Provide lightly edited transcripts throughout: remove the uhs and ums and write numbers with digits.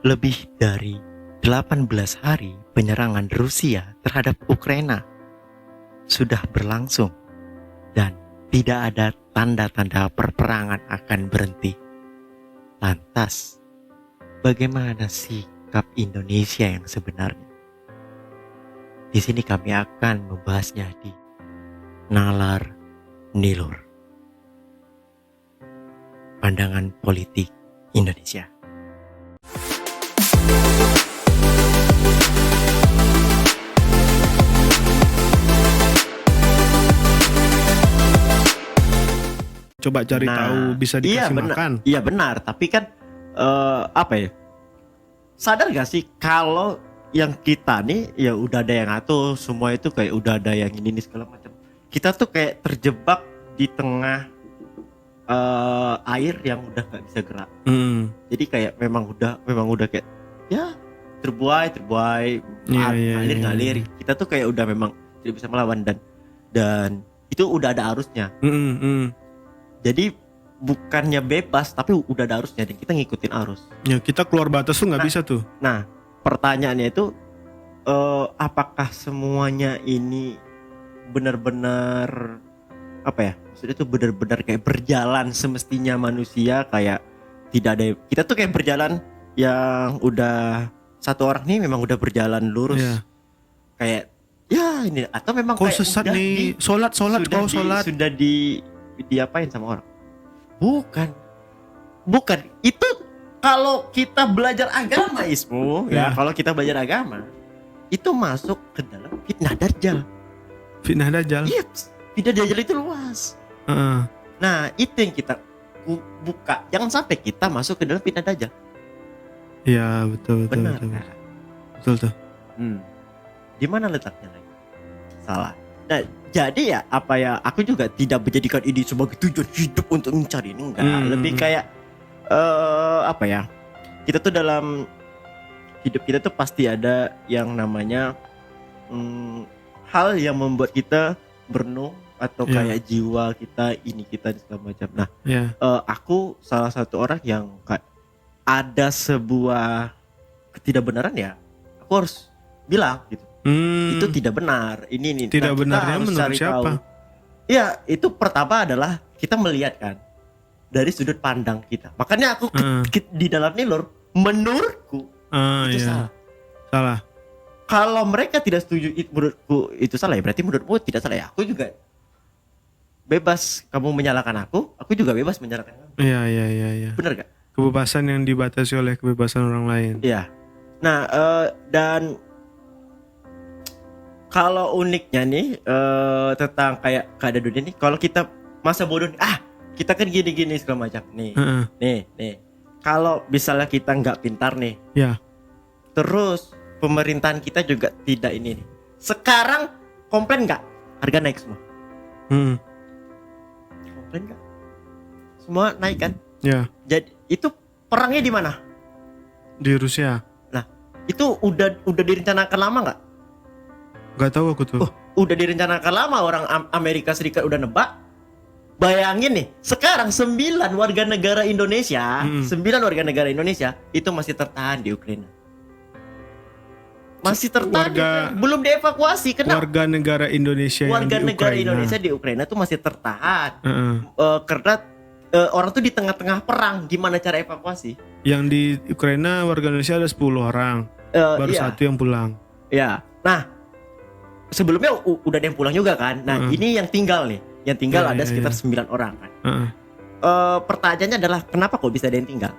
Lebih dari 18 hari penyerangan Rusia terhadap Ukraina sudah berlangsung dan tidak ada tanda-tanda perperangan akan berhenti. Lantas, bagaimana sikap Indonesia yang sebenarnya? Di sini kami akan membahasnya di Nalar Nilur, pandangan politik Indonesia. Coba cari tahu bisa dikasih makan. Iya benar, tapi kan apa ya? Sadar gak sih kalau yang kita nih ya udah ada yang ngatur semua itu, kayak udah ada yang ini segala macam. Kita tuh kayak terjebak di tengah air yang udah gak bisa gerak. Jadi kayak memang udah kayak ya terbuai ngalir. Kita tuh kayak udah memang tidak bisa melawan dan itu udah ada arusnya. Jadi bukannya bebas tapi udah ada arusnya dan kita ngikutin arus. Ya kita keluar batas tuh nggak bisa tuh. Nah pertanyaannya itu apakah semuanya ini benar-benar apa ya? Maksudnya itu benar-benar kayak berjalan semestinya manusia, kayak tidak ada, kita tuh kayak berjalan yang udah satu orang nih memang udah berjalan lurus. Yeah. Kayak ya ini, atau memang kau kayak sesat nih, sholat kau sholat sudah diapain sama orang? Bukan itu. Kalau kita belajar agama Ismu, ya kalau kita belajar agama itu masuk ke dalam fitnah dajjal. Iya, fitnah dajjal itu luas. Nah itu yang kita buka, jangan sampai kita masuk ke dalam fitnah dajjal. Iya betul. Benar. Betul tuh. Di mana letaknya lagi? Salah. Nah, jadi ya apa ya, aku juga tidak menjadikan ini sebagai tujuan hidup untuk mencari ini, enggak. Lebih kayak apa ya, kita tuh dalam hidup kita tuh pasti ada yang namanya hal yang membuat kita berenung atau kayak jiwa kita ini kita segala macam. Nah aku salah satu orang yang kayak ada sebuah ketidakbenaran, ya aku harus bilang gitu. Itu tidak benar. Ini tidak benarnya menurut siapa? Ya itu pertama adalah kita melihat kan dari sudut pandang kita. Makanya aku di dalam Nilur menurutku itu salah. Kalau mereka tidak setuju menurutku itu salah, ya berarti menurutmu tidak salah. Ya aku juga bebas kamu menyalahkan aku juga bebas menyalahkan kamu. Iya. Benar gak? Kebebasan yang dibatasi oleh kebebasan orang lain. Iya. Nah dan kalau uniknya nih tentang kayak keadaan dunia nih, kalau kita masa bodoh nih, kita kan gini segala macam nih. Nih. Kalau misalnya kita nggak pintar nih, terus pemerintahan kita juga tidak ini nih. Sekarang komplain nggak? Harga naik semua. Komplain nggak? Semua naik kan? Ya. Jadi itu perangnya di mana? Di Rusia. Nah, itu udah direncanakan lama nggak? Gak tahu aku tuh. Udah direncanakan lama, orang Amerika Serikat udah nebak. Bayangin nih, sekarang 9 warga negara Indonesia itu masih tertahan di Ukraina. Masih tertahan, belum dievakuasi. Kenapa? Warga negara Indonesia di Ukraina tuh masih tertahan. Karena orang tuh di tengah-tengah perang, gimana cara evakuasi? Yang di Ukraina warga Indonesia ada 10 orang, baru satu yang pulang. Ya, nah sebelumnya udah ada yang pulang juga kan. Nah ini yang tinggal nih, ada sekitar 9 orang kan. Pertanyaannya adalah kenapa kok bisa ada yang tinggal?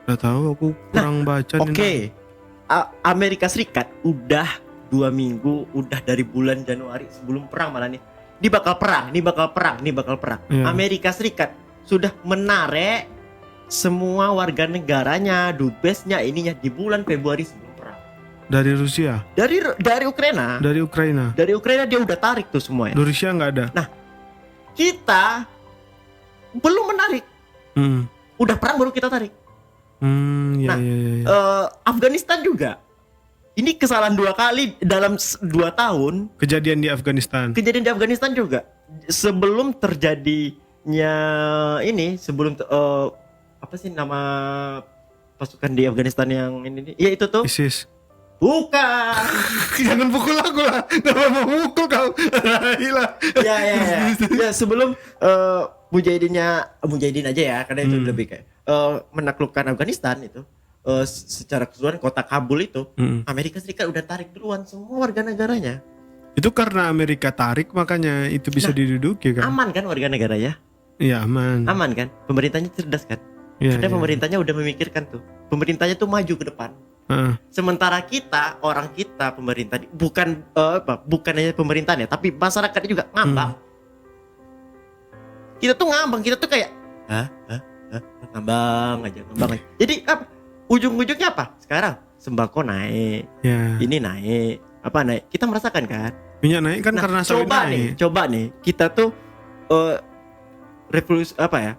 Gak tahu, aku kurang baca. Oke. Amerika Serikat udah 2 minggu, udah dari bulan Januari sebelum perang malah nih. Ini bakal perang. Amerika Serikat sudah menarik semua warga negaranya, dubesnya ininya di bulan Februari sebelum perang. Dari Rusia? Dari Ukraina. Dari Ukraina dia udah tarik tuh semuanya. Rusia nggak ada. Nah, kita belum menarik. Udah perang baru kita tarik. Afghanistan juga. Ini kesalahan 2 kali dalam 2 tahun. Kejadian di Afghanistan juga. Sebelum terjadinya ini, sebelum apa sih nama pasukan di Afghanistan yang ini? Ya itu tuh. ISIS. Bukan. Jangan pukul aku lah. Kenapa mau mukul kau? Gila. Ya. Ya sebelum Mujahidin aja ya, karena itu lebih kayak menaklukkan Afghanistan itu. Secara keseluruhan kota Kabul itu, Amerika Serikat udah tarik duluan semua warga negaranya. Itu karena Amerika tarik makanya itu bisa diduduki kan? Aman kan warga negaranya? Iya aman. Aman kan? Pemerintahnya cerdas kan? Ya, Karena pemerintahnya udah memikirkan tuh. Pemerintahnya tuh maju ke depan. Sementara kita, orang kita, pemerintah bukan hanya pemerintahnya, tapi masyarakatnya juga ngambang. Kita tuh ngambang, kita tuh kayak ngambang aja. Jadi apa? Ujung-ujungnya apa? Sekarang sembako naik, ini naik, apa naik? Kita merasakan kan? Minyak naik kan karena sawit naik. Coba nih, kita tuh revolusi apa ya?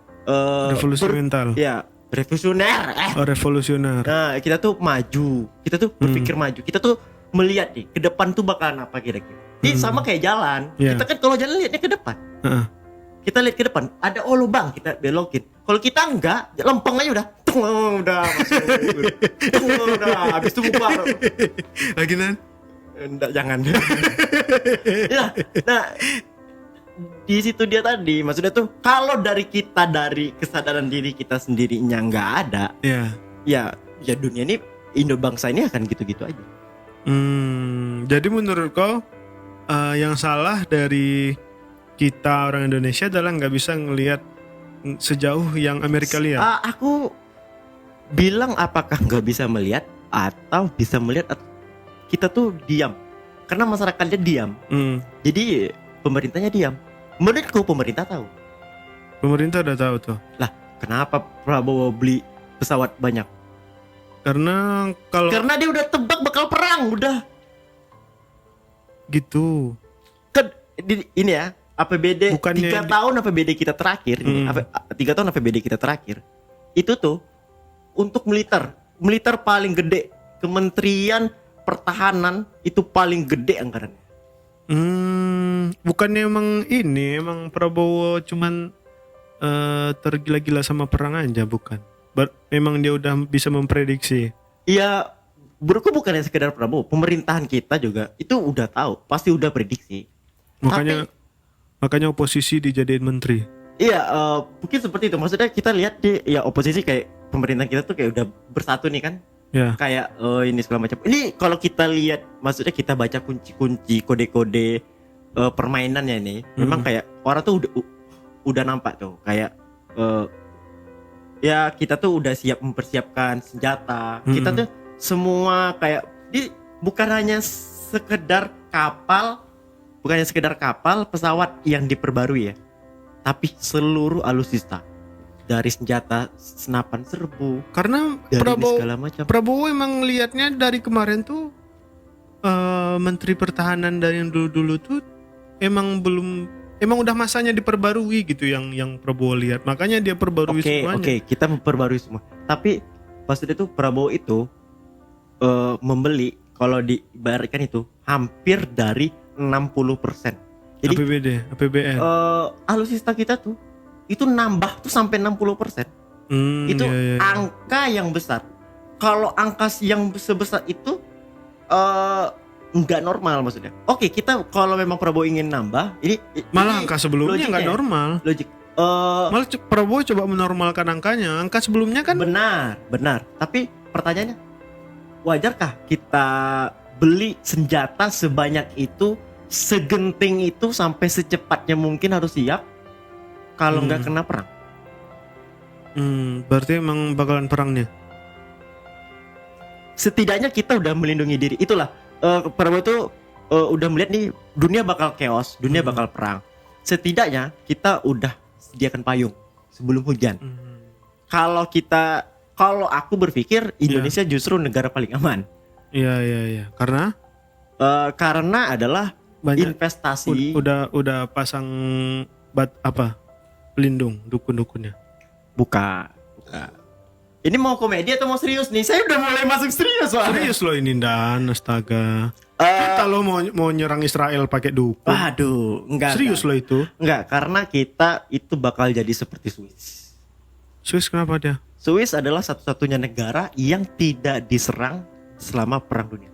Revolusi mental. Ya, revolusioner. Revolusioner. Nah, kita tuh maju, kita tuh berpikir maju, kita tuh melihat nih ke depan tuh bakalan apa kira-kira. Ini sama kayak jalan. Kita kan kalau jalan lihatnya ke depan. Kita lihat ke depan, ada lubang kita belokin. Kalau kita enggak, lempeng aja udah. Udah masuk. Udah habis itu bubar. Lagi nan? Enggak, jangan. Ya, nah di situ dia tadi maksudnya tuh kalau dari kesadaran diri kita sendirinya nggak ada, ya dunia ini Indo bangsa ini akan gitu-gitu aja. Jadi menurut kau yang salah dari kita orang Indonesia adalah nggak bisa ngelihat sejauh yang Amerika lihat. Aku bilang apakah nggak bisa melihat atau bisa melihat, kita tuh diam karena masyarakatnya diam. Jadi pemerintahnya diam. Menurutku pemerintah tahu. Pemerintah udah tahu tuh. Lah, kenapa Prabowo beli pesawat banyak? Karena dia udah tebak bakal perang, udah. Gitu. Kan ini ya, APBD bukannya 3 tahun APBD kita terakhir, 3 tahun APBD kita terakhir. Itu tuh untuk militer paling gede, Kementerian Pertahanan itu paling gede anggarannya. Bukannya emang Prabowo cuman tergila-gila sama perang aja, bukan? Memang dia udah bisa memprediksi. Iya, menurutku bukannya sekedar Prabowo, pemerintahan kita juga itu udah tahu, pasti udah prediksi. Makanya oposisi dijadiin menteri. Iya, mungkin seperti itu. Maksudnya kita lihat ya oposisi kayak pemerintahan kita tuh kayak udah bersatu nih kan. Kayak ini segala macam. Ini kalau kita lihat, maksudnya kita baca kunci-kunci kode-kode permainannya ini, memang kayak orang tuh udah nampak tuh kayak ya kita tuh udah siap mempersiapkan senjata. Kita tuh semua kayak bukan hanya sekedar kapal, pesawat yang diperbarui ya, tapi seluruh alutsista. Dari senjata senapan serbu, karena Prabowo emang lihatnya dari kemarin tuh Menteri Pertahanan dari yang dulu tuh emang udah masanya diperbarui gitu yang Prabowo lihat, makanya dia perbarui semuanya. Oke, kita memperbarui semua. Tapi maksudnya tuh Prabowo itu membeli, kalau diibaratkan itu hampir dari 60%. Jadi APBN. Alutsista kita tuh itu nambah tuh sampai 60%. Itu angka yang besar. Kalau angka yang sebesar itu nggak normal maksudnya. Oke, kita kalau memang Prabowo ingin nambah, ini malah angka sebelumnya nggak normal. Logik. Malah Prabowo coba menormalkan angkanya. Angka sebelumnya kan benar. Tapi pertanyaannya, wajarkah kita beli senjata sebanyak itu, segenting itu, sampai secepatnya mungkin harus siap? Kalau nggak kena perang, berarti emang bakalan perangnya. Setidaknya kita udah melindungi diri. Itulah Prabowo itu udah melihat nih dunia bakal chaos, dunia bakal perang. Setidaknya kita udah sediakan payung sebelum hujan. Kalau aku berpikir Indonesia justru negara paling aman. Iya. Karena adalah banyak investasi. Udah pasang pelindung dukun-dukunnya. Buka. Ini mau komedi atau mau serius nih? Saya udah mulai masuk serius soalnya. Serius loh ini, Dan, astaga. Kita lo mau nyerang Israel pakai dukun. Aduh, enggak. Serius loh itu? Enggak, karena kita itu bakal jadi seperti Swiss. Swiss kenapa dia? Swiss adalah satu-satunya negara yang tidak diserang selama Perang Dunia.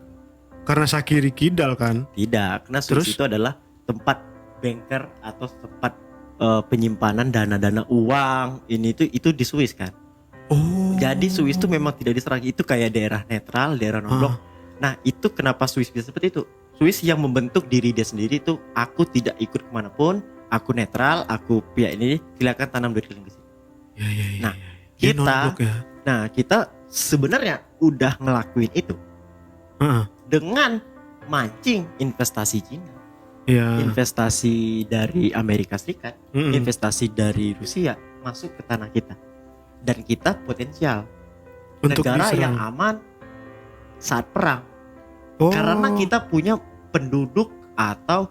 Karena Sakiri Kidal kan. Tidak, karena Terus? Swiss itu adalah tempat banker atau tempat penyimpanan dana-dana uang. Ini itu di Swiss kan. Oh. Jadi Swiss itu memang tidak diserang, itu kayak daerah netral, daerah non-blok. Nah itu kenapa Swiss bisa seperti itu? Swiss yang membentuk diri dia sendiri itu, aku tidak ikut kemanapun, aku netral, aku pihak ini, silakan tanam duit kalian ke sini. Ya. Nah, Dia kita, non-blok ya. nah kita sebenarnya udah ngelakuin itu Heeh. dengan mancing investasi Cina, Iya. investasi dari Amerika Serikat, Mm-mm. investasi dari Rusia masuk ke tanah kita, dan kita potensial Untuk negara diserang. yang aman saat perang. Oh. Karena kita punya penduduk atau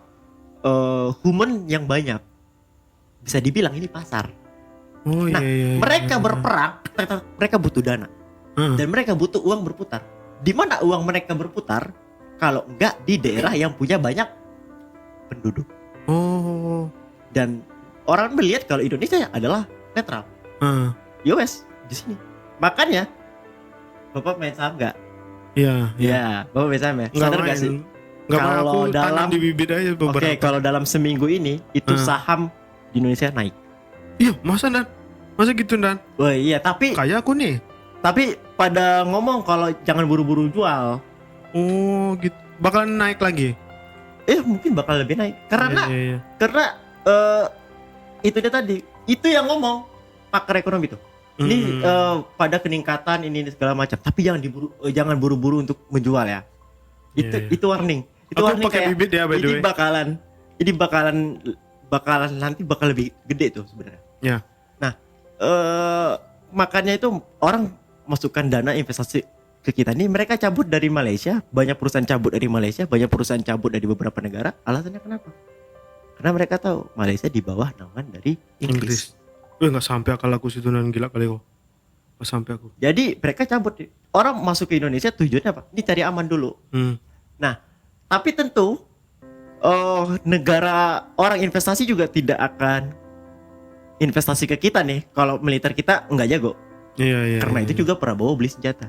human yang banyak. Bisa dibilang ini pasar. Oh Nah, iya. Mereka berperang, mereka butuh dana. Heeh. Dan mereka butuh uang berputar. Di mana uang mereka berputar? Kalau enggak di daerah yang punya banyak penduduk. Oh. Dan orang melihat kalau Indonesia adalah netral. Heeh. US di sini. Makanya Bapak main saham enggak? Iya. Ya, Bapak main saham ya? Nggak Sadar main. nggak sih? Nggak main, Kalau aku tanam dalam- di bibit aja Oke, beberapa. kalau dalam seminggu ini itu saham di Indonesia naik. Iya, masa Dan? Masa gitu Dan? Wah iya, tapi Kayak aku nih. pada ngomong kalau jangan buru-buru jual. Oh, gitu. Bakalan naik lagi. Mungkin bakal lebih naik. Karena Iya. itu dia tadi. Itu yang ngomong pakar ekonomi tuh. Ini pada peningkatan ini segala macam. Tapi jangan buru-buru untuk menjual ya. Itu warning. Itu Aku warning pakai kayak bibit ya by the ini way. bakalan nanti bakal lebih gede tuh sebenarnya. Ya. Nah, makanya itu orang masukkan dana investasi ke kita ini. Mereka cabut dari Malaysia, banyak perusahaan cabut dari Malaysia, banyak perusahaan cabut dari beberapa negara. Alasannya kenapa? Karena mereka tahu Malaysia di bawah naungan dari Inggris. Nggak sampai akal aku situ Dan, gila kali kok. Nggak sampai aku. Jadi mereka cabut. Orang masuk ke Indonesia tujuannya apa? Ini cari aman dulu. Nah, tapi tentu negara orang investasi juga tidak akan investasi ke kita nih kalau militer kita nggak jago. Iya. Karena itu juga Prabowo beli senjata.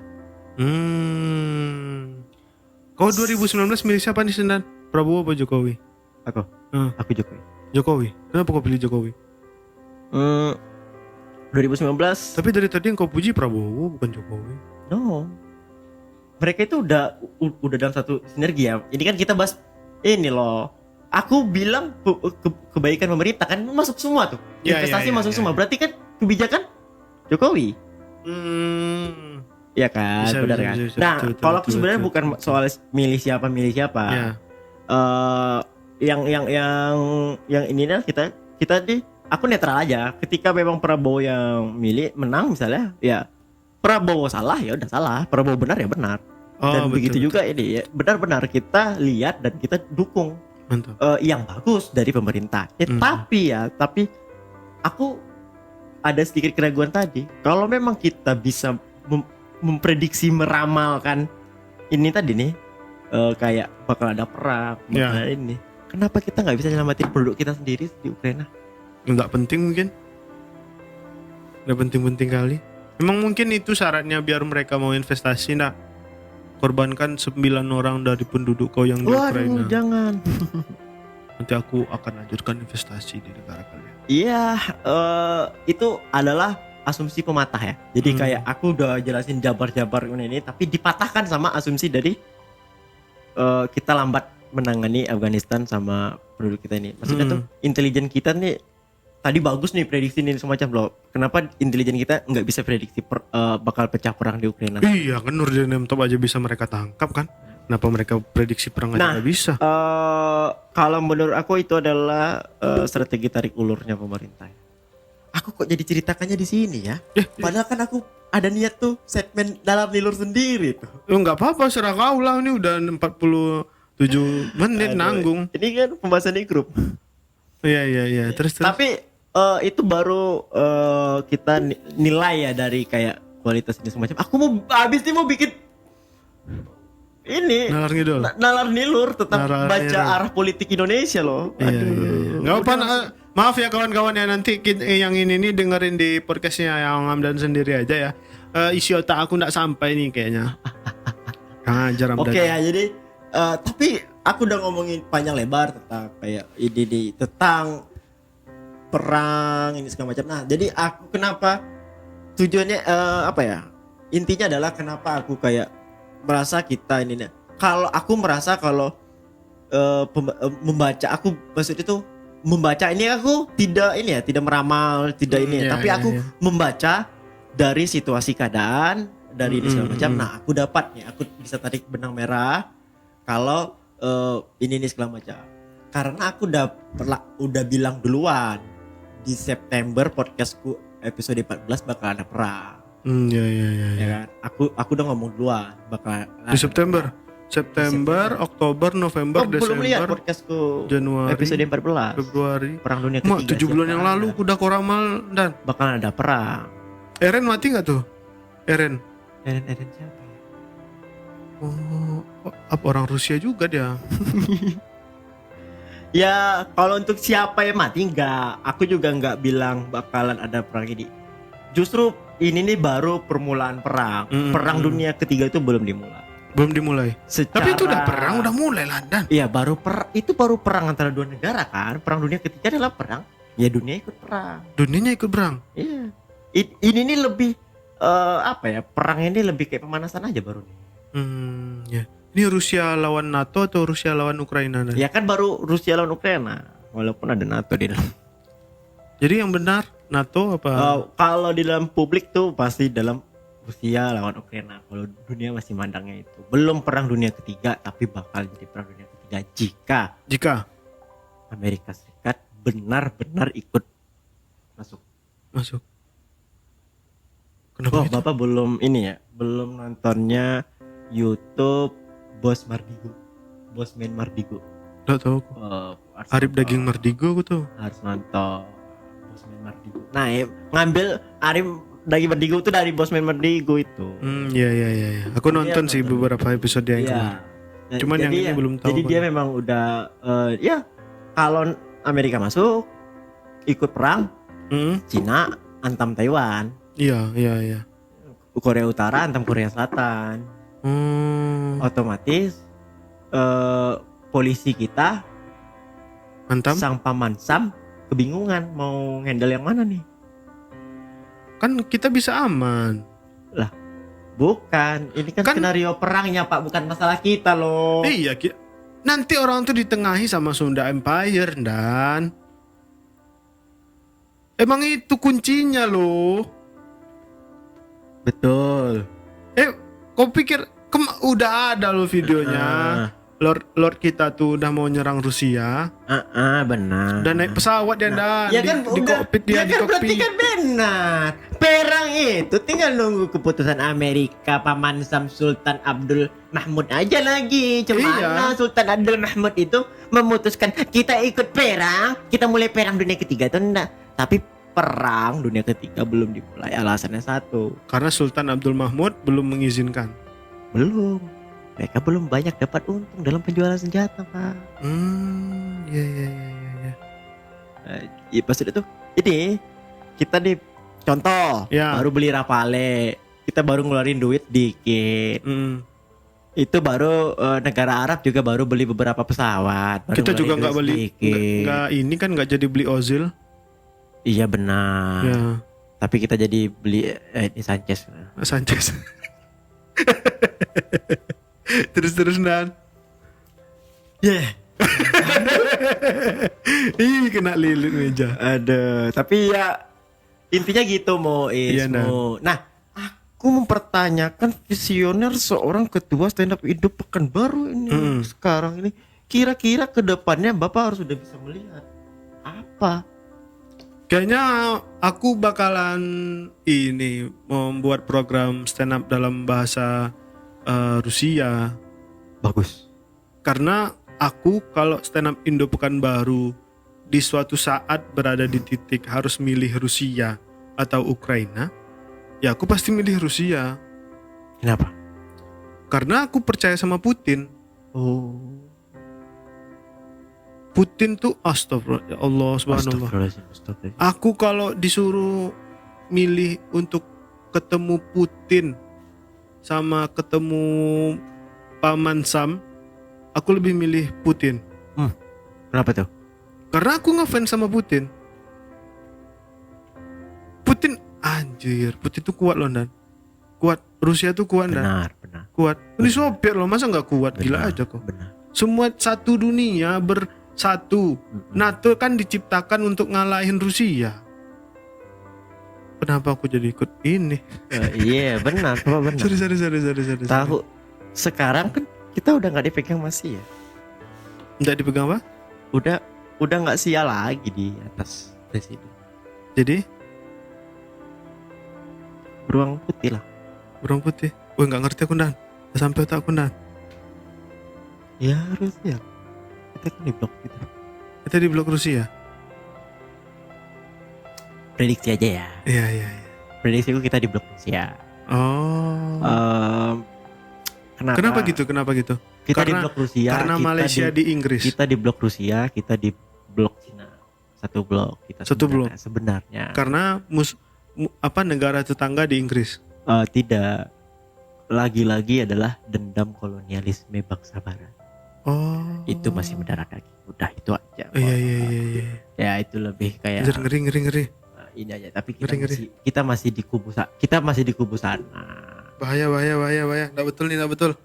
Kau 2019 milih siapa nih Dan? Prabowo apa Jokowi? Aku Jokowi. Jokowi. Kenapa kau pilih Jokowi? 2019. Tapi dari tadi yang kau puji Prabowo bukan Jokowi. No. Mereka itu udah dalam satu sinergi ya. Ini kan kita bahas ini loh. Aku bilang kebaikan pemerintah kan masuk semua tuh. Ya, Investasi ya, masuk ya, semua. Berarti kan kebijakan Jokowi. Iya kan, Bisa, benar bisa, kan. bisa, Nah, betul, kalau aku betul, sebenarnya betul, bukan betul. soal milih siapa. Ya. Yang ini nih kita nih, aku netral aja. Ketika memang Prabowo yang milih menang misalnya, ya Prabowo salah ya udah salah, Prabowo benar ya benar. Dan betul, begitu betul. juga ini ya, benar-benar kita lihat dan kita dukung Mantap. yang bagus dari pemerintah. Tapi aku ada sedikit keraguan tadi. Kalau memang kita bisa memprediksi, meramalkan ini tadi nih, kayak bakal ada perang, bakal ada ini. Kenapa kita nggak bisa nyelamatin penduduk kita sendiri di Ukraina? Nggak penting mungkin. Nggak penting-penting kali. Memang mungkin itu syaratnya biar mereka mau investasi. Nah, korbankan 9 orang dari penduduk kau yang di Ukraina. Waduh, jangan. Nanti aku akan lanjutkan investasi di negara kalian. Iya, itu adalah asumsi pematah ya. Jadi kayak aku udah jelasin jabar-jabar ini, tapi dipatahkan sama asumsi dari kita lambat menangani Afghanistan sama penduduk kita ini. Maksudnya tuh intelijen kita nih tadi bagus nih prediksi ini semacam loh. Kenapa intelijen kita nggak bisa prediksi bakal pecah perang di Ukraina? Iya kan, Nurdin Top aja bisa mereka tangkap kan. Kenapa mereka prediksi perang aja nggak bisa? Kalau menurut aku itu adalah strategi tarik ulurnya pemerintah. Aku kok jadi ceritakannya di sini ya? Padahal kan aku ada niat tuh segmen dalam nilur sendiri tuh. Nggak apa-apa, serah kau lah. Ini udah 47 menit nanggung. Ini kan pembahasan di grup. Iya. Terus. Tapi itu baru kita nilai ya dari kayak kualitas ini semacam. Aku mau habis ini mau bikin ini Nalar ngidul. nalar nilur tetap Nalar baca nilur. arah politik Indonesia loh. Iya. Nggak apa, Maaf ya kawan-kawan ya, nanti yang ini nih dengerin di podcastnya yang Hamdan sendiri aja ya. Isi otak aku nggak sampai nih kayaknya. Ajar Hamdan. Oke ya, jadi tapi aku udah ngomongin panjang lebar tentang kayak ini tentang perang ini segala macam. Nah, jadi aku kenapa tujuannya apa ya? Intinya adalah kenapa aku kayak merasa kita ini nih. Kalau aku merasa kalau membaca, aku maksudnya itu membaca ini aku tidak meramal, tidak ini, tapi aku membaca dari situasi keadaan, dari ini segala macam. Nah, aku dapat nih, aku bisa tarik benang merah kalau ini segala macam. Karena aku udah bilang duluan di September podcastku episode 14 bakal ada perang. Ya kan? Aku udah ngomong duluan bakal di September, Oktober, November, Desember, belum lihat podcastku Januari, episode 14 Februari, perang dunia ketiga. 7 bulan yang lalu udah koramal dan bakal ada perang. Eren mati nggak tuh? Eren siapa ya? Oh, apa orang Rusia juga dia? Ya kalau untuk siapa yang mati enggak, aku juga enggak bilang bakalan ada perang ini. Justru ini nih baru permulaan perang. Perang dunia ketiga itu belum dimulai. Tapi itu udah perang, udah mulai lah Dan. Iya, itu baru perang antara dua negara kan. Perang dunia ketiga adalah perang. Ya dunia ikut perang. Dunianya ikut perang. Iya. Ini nih lebih apa ya? Perang ini lebih kayak pemanasan aja baru nih. Ya. Ini Rusia lawan NATO atau Rusia lawan Ukraina? Dan? Ya kan baru Rusia lawan Ukraina. Walaupun ada NATO di dalam. Jadi yang benar NATO apa? Kalau di dalam publik tuh pasti dalam Rusia lawan Ukraina. Kalau dunia masih mandangnya itu belum perang dunia ketiga, tapi bakal jadi perang dunia ketiga jika Amerika Serikat benar-benar ikut masuk. Kenapa? Bapak belum ini ya, belum nontonnya YouTube Bosman Mardigo. Nggak tahu. Arif Daging Mardigo tuh. Harus nonton Bosman Mardigo. Nah, ngambil Arif Daging Mardigo itu dari Bosman Mardigo itu. Iya. Aku nonton sih beberapa episode yang kemarin. Nah, cuman yang ini belum tahu. Jadi dia memang udah ya kalau Amerika masuk ikut perang, Cina antam Taiwan. Iya. Korea Utara antam Korea Selatan. Otomatis polisi kita sang paman Sam kebingungan mau handle yang mana nih. Kan kita bisa aman. Lah, bukan. Ini kan skenario perangnya Pak, bukan masalah kita loh. Iya, nanti orang tuh ditengahi sama Sunda Empire dan emang itu kuncinya loh. Betul. Kau pikir udah ada loh videonya. Lord kita tuh udah mau nyerang Rusia. Benar. Dan naik pesawat dia ya kan di kokpit dia di kokpit. Berarti kan benar. Perang itu tinggal nunggu keputusan Amerika, Paman Sam Sultan Abdul Mahmud aja lagi. Cuman Sultan Abdul Mahmud itu memutuskan kita ikut perang, kita mulai perang dunia ketiga tuh enggak. Tapi perang dunia ketiga belum dimulai, alasannya satu. Karena Sultan Abdul Mahmud belum mengizinkan. Belum. Mereka belum banyak dapat untung dalam penjualan senjata, Pak. Iya. Ya pas itu ini kita nih contoh baru beli Rafale, kita baru ngeluarin duit dikit. Itu baru negara Arab juga baru beli beberapa pesawat. Kita juga nggak beli, nggak jadi beli Ozil. Iya benar. Ya. Tapi kita jadi beli ini Sanchez. Terus Dan. Ih, kena lilit meja. Aduh, tapi ya intinya gitu Nah, aku mempertanyakan visioner seorang ketua stand up Indo Pekanbaru ini sekarang ini. Kira-kira ke depannya Bapak harus sudah bisa melihat apa? Kayaknya aku bakalan ini membuat program stand up dalam bahasa Rusia. Bagus. Karena aku kalau stand up Indo Pekanbaru di suatu saat berada di titik harus milih Rusia atau Ukraina, ya aku pasti milih Rusia. Kenapa? Karena aku percaya sama Putin. Putin tuh astagfirullah, ya Allah subhanallah. Astagfirullahaladzim. Aku kalau disuruh milih untuk ketemu Putin sama ketemu Paman Sam, aku lebih milih Putin. Kenapa tuh? Karena aku ngefans sama Putin. Putin anjir, Putin tuh kuat loh Dan. Kuat. Rusia tuh kuat Dan. Benar. Kuat. Uni Soviet loh, masa nggak kuat? Gila aja kok. Benar. Semua satu dunia bersatu. NATO kan diciptakan untuk ngalahin Rusia. Kenapa aku jadi ikut ini? Iya benar. Sorry. Tahu sekarang kan kita udah nggak dipegang masih ya. Nggak dipegang apa? Udah nggak sia lagi di atas presiden. Jadi Beruang putih lah. Beruang putih. Wah nggak ngerti aku Dan. Nggak sampai otak aku Dan. Ya harus ya. Kita kan di blok gitu. Kita di blok Rusia. Prediksi aja ya. Iya. Prediksiku kita di blok Rusia. Oh. Kenapa gitu? Kita di blok Rusia. Karena Malaysia di Inggris. Kita di blok Rusia. Kita di blok Cina. Satu blok. Sebenarnya. Karena negara tetangga di Inggris. Tidak. Lagi-lagi adalah dendam kolonialisme bangsa Barat. Oh. Itu masih mendarah daging. Udah itu aja. Iya. Ya itu lebih kayak. Ngeri. Ini aja. Tapi kita masih di kubu sana. Bahaya. Nggak betul.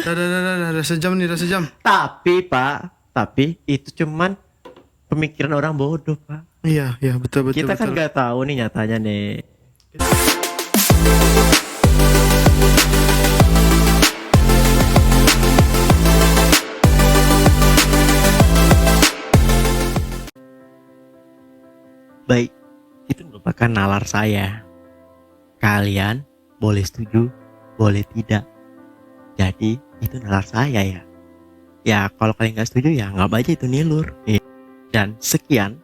Udah sejam. Tapi itu cuman pemikiran orang bodoh, Pak. Iya, betul. Kita kan nggak tahu nih nyatanya nih. Baik, itu merupakan nalar saya. Kalian boleh setuju, boleh tidak. Jadi itu nalar saya ya. Ya kalau kalian nggak setuju ya nggak aja itu nilur. Dan sekian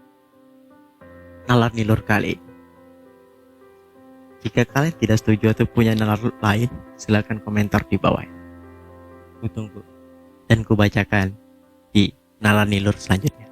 nalar nilur kali. Jika kalian tidak setuju atau punya nalar lain, silakan komentar di bawah. Tunggu dan kubacakan di nalar nilur selanjutnya.